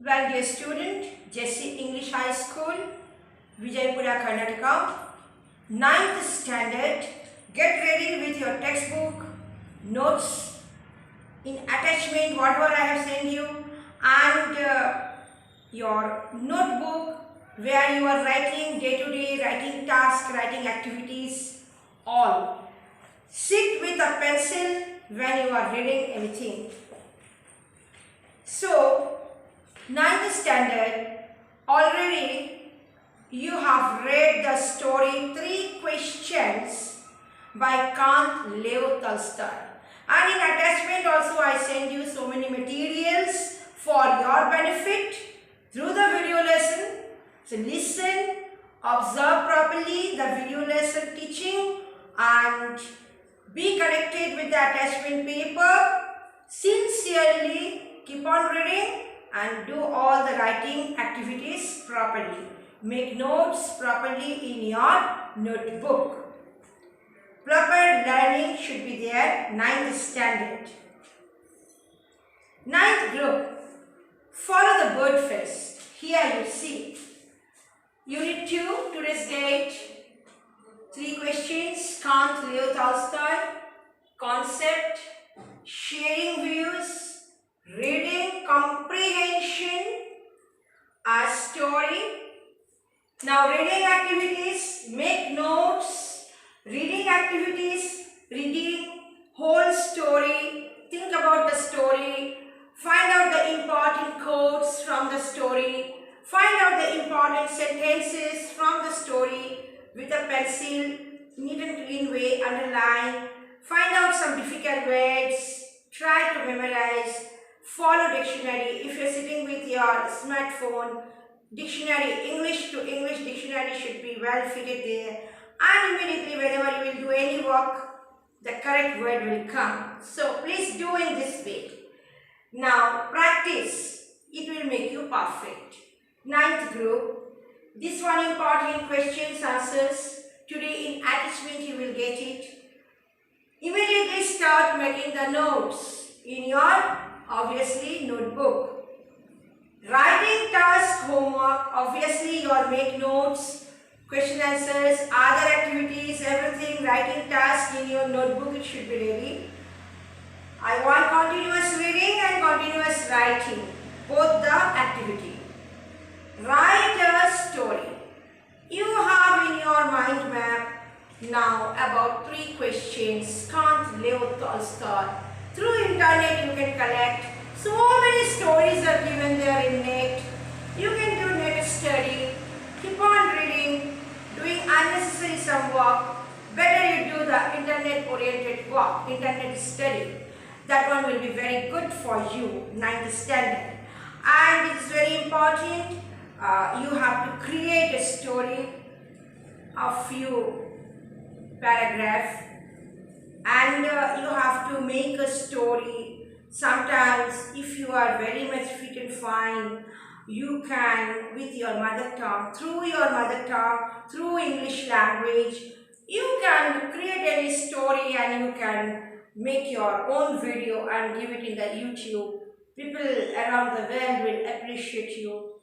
Well, dear student, Jaycees English High School, Vijaypura, Karnataka, ninth standard. Get ready with your textbook, notes in attachment, whatever I have sent you, and your notebook where you are writing day-to-day, writing tasks, writing activities, all. Sit with a pencil when you are reading anything. So, ninth standard, already you have read the story Three Questions by Kant Leo Tolstoy. And in attachment also I send you so many materials for your benefit through the video lesson. So listen, observe properly the video lesson teaching and be connected with the attachment paper. Sincerely keep on reading and do all the writing activities properly. Make notes properly in your notebook. Proper learning should be there, ninth standard. Ninth group, follow the bird first. Here you see. Unit 2, today's date. 3 questions, Kant Leo Tolstoy. Concept, sharing views, reading comprehension, a story. Now reading activities, make notes, reading activities, reading whole story, think about the story, find out the important quotes from the story, find out the important sentences from the story with a pencil, neat and clean way, underline, find out some difficult words, try to memorize, follow dictionary. If you are sitting with your smartphone, dictionary, English to English dictionary should be well fitted there, and immediately whenever you will do any work, the correct word will come. So please do in this way. Now practice, it will make you perfect. Ninth group, this one important questions, answers. Today in attachment you will get it. Immediately start making the notes in your obviously notebook. Writing task, homework, obviously you are make notes, question answers, other activities, everything, writing task in your notebook, it should be ready. I want continuous reading and continuous writing, both the activity. Write a story. You have in your mind map now about 3 questions, Kant Leo Tolstoy. Through internet you can collect. So many stories are given there in net. You can do net study. Keep on reading, doing unnecessary some work. Better you do the internet oriented work, internet study. That one will be very good for you, 9th standard. And it is very important, you have to create a story, a few paragraphs, and you have to make a story. Sometimes if you are very much fit and fine, you can with your mother tongue, through English language, you can create any story and you can make your own video and give it in the YouTube. People around the world will appreciate you.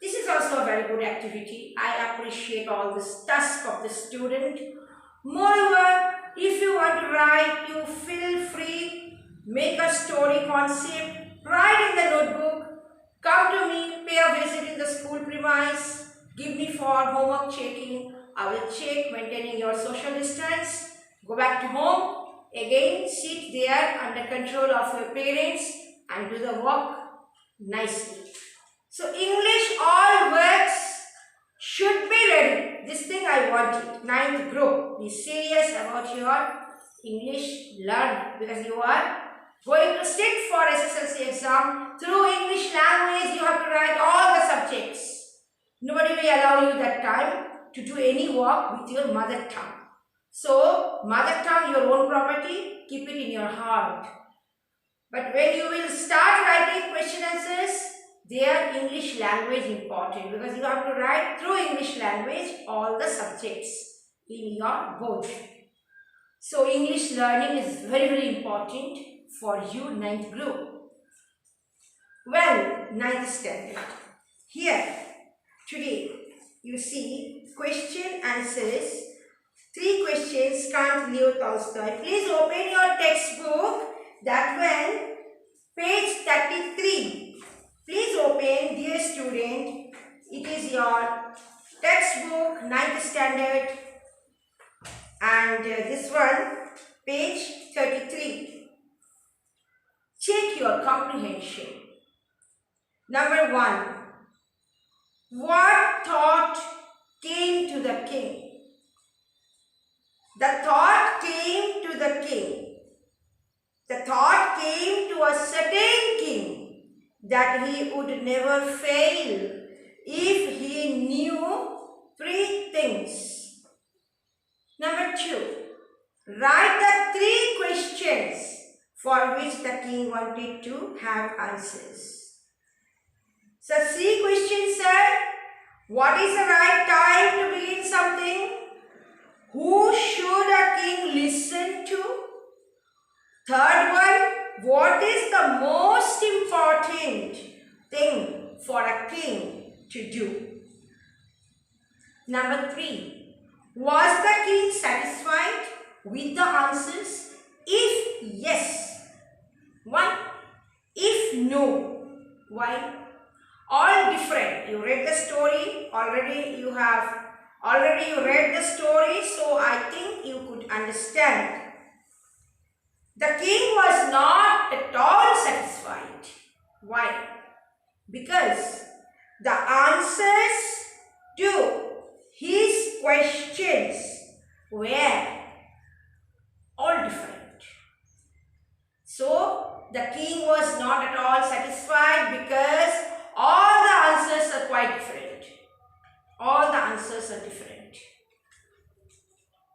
This is also a very good activity. I appreciate all this task of the student. Moreover, if you want to write, you feel free. Make a story concept, write in the notebook, come to me, pay a visit in the school premise, give me for homework checking. I will check, maintaining your social distance. Go back to home, again sit there under control of your parents and do the work nicely. So English all works should be ready. This thing I want it. 9th group, be serious about your English learn, because you are going to sit for SSLC exam. Through English language you have to write all the subjects. Nobody will allow you that time to do any work with your mother tongue. So mother tongue, your own property, keep it in your heart. But when you will start writing question answers, their English language important, because you have to write through English language all the subjects in your board. So English learning is very important for you, 9th group. Well, ninth standard. Here, today, you see question answers. 3 questions, Kant, Leo Tolstoy. Please open your textbook. That one, page 33. Please open, dear student. It is your textbook, 9th standard. And this one, page 33. Check your comprehension. Number 1. What thought came to the king? The thought came to the king. The thought came to a certain king that he would never fail if he knew 3 things. Number 2. Write the 3 questions for which the king wanted to have answers. So 3 questions are: what is the right time to begin something? Who should a king listen to? Third one, what is the most important thing for a king to do? Number 3, was the king satisfied with the answers? If yes, why? If no, why? All different. You read the story, already you read the story, so I think you could understand. The king was not at all satisfied. Why? Because the answers to his questions were all different. So the king was not at all satisfied because all the answers are quite different. All the answers are different.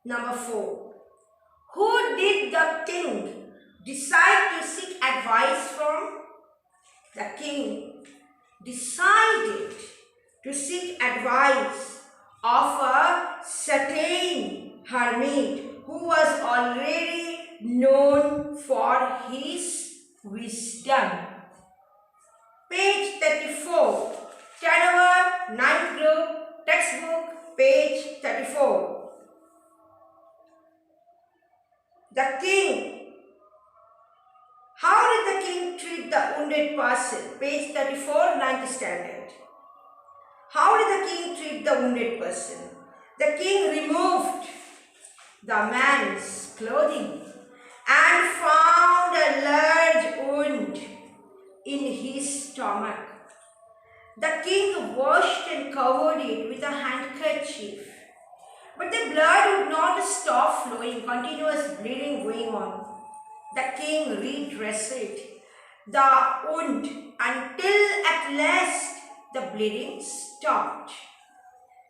Number 4. Who did the king decide to seek advice from? The king decided to seek advice of a certain hermit who was already known for his wisdom. Page 34, Canova, 9th group, textbook, page 34. The king. How did the king treat the wounded person? Page 34, 9th standard. How did the king treat the wounded person? The king removed the man's clothing and found a large wound in his stomach. The king washed and covered it with a handkerchief. But the blood would not stop flowing, continuous bleeding going on. The king redressed the wound until at last the bleeding stopped.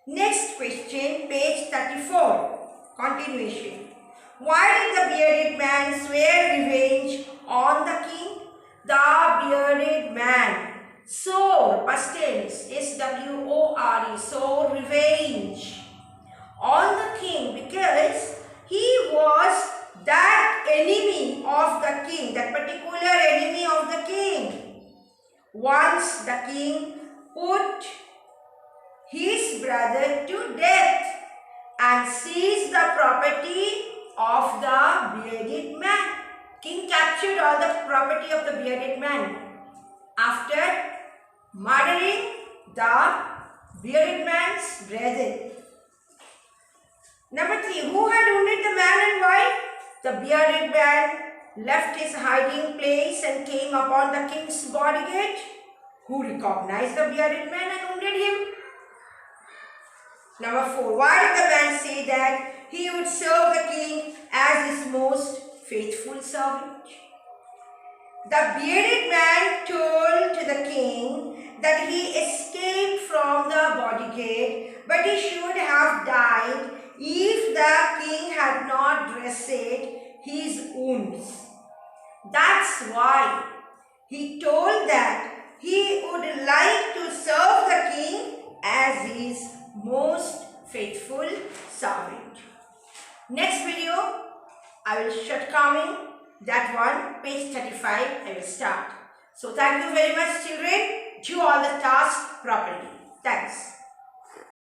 Next question, page 34, continuation. Why did the bearded man swear revenge on the king? The bearded man swore, past tense, S-W-O-R-E, swore revenge on the king because he was that enemy of the king, that particular enemy of the king. Once the king put his brother to death and seized the property of the bearded man. King captured all the property of the bearded man after murdering the bearded man's brother. Number 3. Who had wounded the man and why? The bearded man left his hiding place and came upon the king's bodyguard, who recognized the bearded man and wounded him. Number 4. Why did the man say that he would serve the king as his most faithful servant? The bearded man told to the king that he escaped from the bodyguard, but he should have died if the king had not dressed his wounds. That's why he told that he would like to serve the king as his most faithful servant. Next video, I will shortcoming that one, page 35, I will start. So thank you very much, children. do all the tasks properly. Thanks.